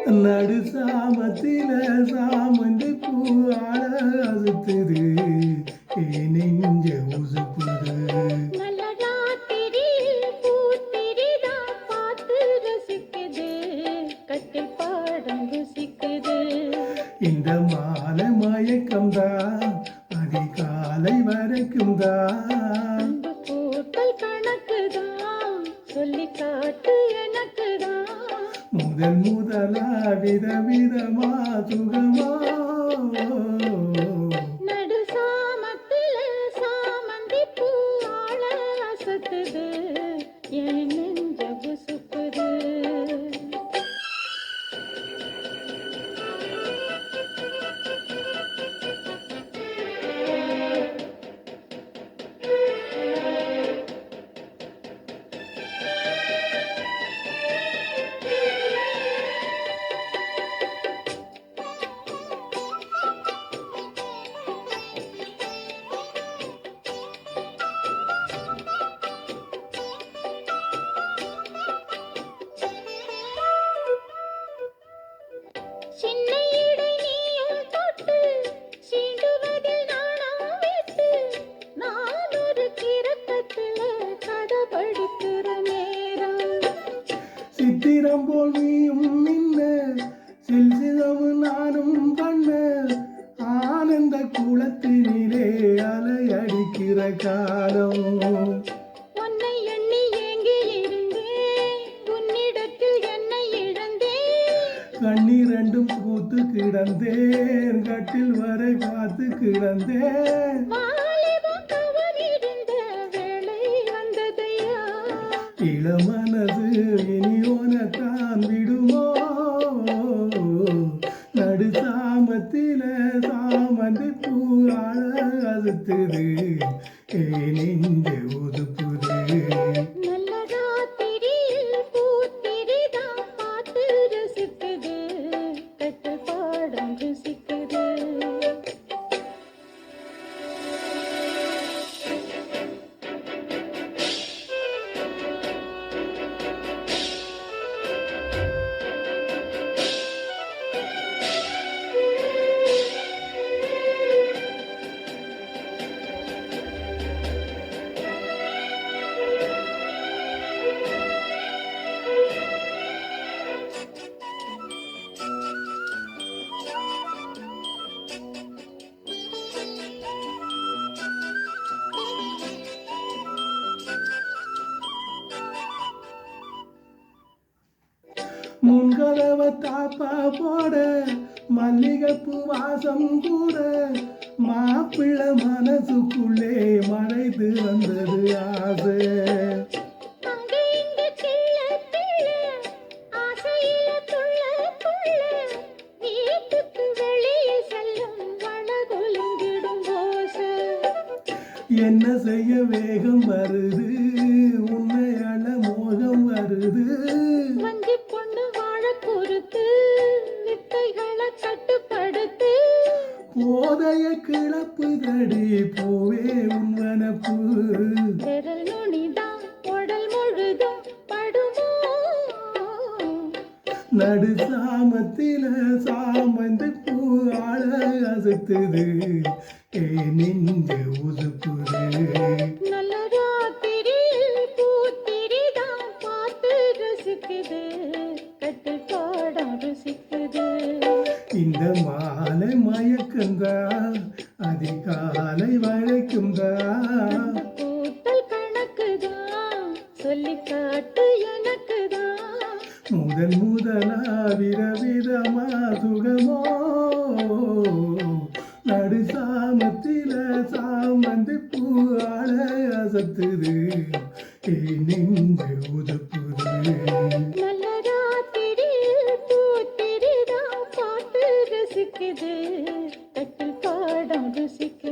நடு சாமத்தில சாமந்தி பூ ஆள அசுத்துது நெஞ்ச உசுப்புது. நல்ல ராத்திரியில் பூத்திரிதான் பார்த்து ரசிக்குது, கட்டில் பாடம் ருசிக்குது. இந்த மாலை மயக்கம் தான் அதிகாலை வரைக்கும் தான். கூட்டல் கணக்குதான் சொல்லி காட்டு எனக்குதான். முதல் முதலா விதவிதமா சுகமா நடு சாமத்தில சாமந்தி பூ ஆள அசத்துது, என் நெஞ்ச உசுப்புது. சின்ன இடை நீயும் தொட்டு சீண்டுவதில் நாணம் விட்டு, நான் ஒரு கிறக்கத்துல கதை படிக்கிற நேரம். சித்திரம் போல் நீயும் நின்ன சில்சிதம் நானும் பண்ண ஆனந்த குளத்தினிலே அலை அடிக்கிற காலம். உன்னை எண்ணி ஏங்கி இருந்தேன், உன்னிடத்தில் என்னை இழந்தேன். கண்ணீரண்டும் பூத்து கிடந்தேன், கட்டில் வரை காத்து கிடந்தேன். வாலிபம் தவறிருந்த வேளை வந்ததையா, இளமனது இனியோனத்தான் விடுமோ. நடு சாமத்தில சாமந்தி பூ ஆள அசுத்துது நெஞ்ச உதுப்புது. நல்ல ராத்திரியில் பூத்திரிதான் பார்த்து ரசிக்குது, கட்டில் பாடம் ருசிக்குது. முன்கதவ தாப்பா போட மல்லிகைப்பூ வாசம் கூட மாப்பிள்ளை மனசுக்குள்ளே மறைத்து வந்தது ஆசை. அங்க இங்க கிள்ள கிள்ள ஆசையில துள்ள துள்ள, வீட்டுக்கு வெளியே செல்லும் வளகுலுங்கிடும் ஓசை. என்ன செய்ய வேகம் வருது, உன்னையால மோகம் வருது. வஞ்சி பொண்ணு வாழ பொறுத்து வித்தைகளை கட்டுப்படுத்து. போதைய கிளப்புதடி பூவே உன்வனப்பு. விரல் நுனிதான் உடல் முழுதும் படுமோ. நடு சாமத்தில சாமந்தி பூ ஆள அசத்துது நெஞ்ச உசுப்புது. நல்ல ராத்திரியில் பூத்திரிதான் பார்த்து ரசிக்குது, கட்டில் பாடம் ருசிக்குது. இந்த மாலை மயக்கம்தான் அதிகாலை வரைக்கும் தான். கூட்டல் கணக்குதான் சொல்லி காட்டு எனக்குதான். முதல் முதலா விதவிதமா சுகமோ. நடு சாமத்தில சாமந்தி பூ ஆள அசத்துது நெஞ்ச உதுப்புது. நல்ல ராத்திரியில் பூத்திரிதான் பார்த்து ரசிக்குது, கட்டில் பாடம் ருசிக்குது.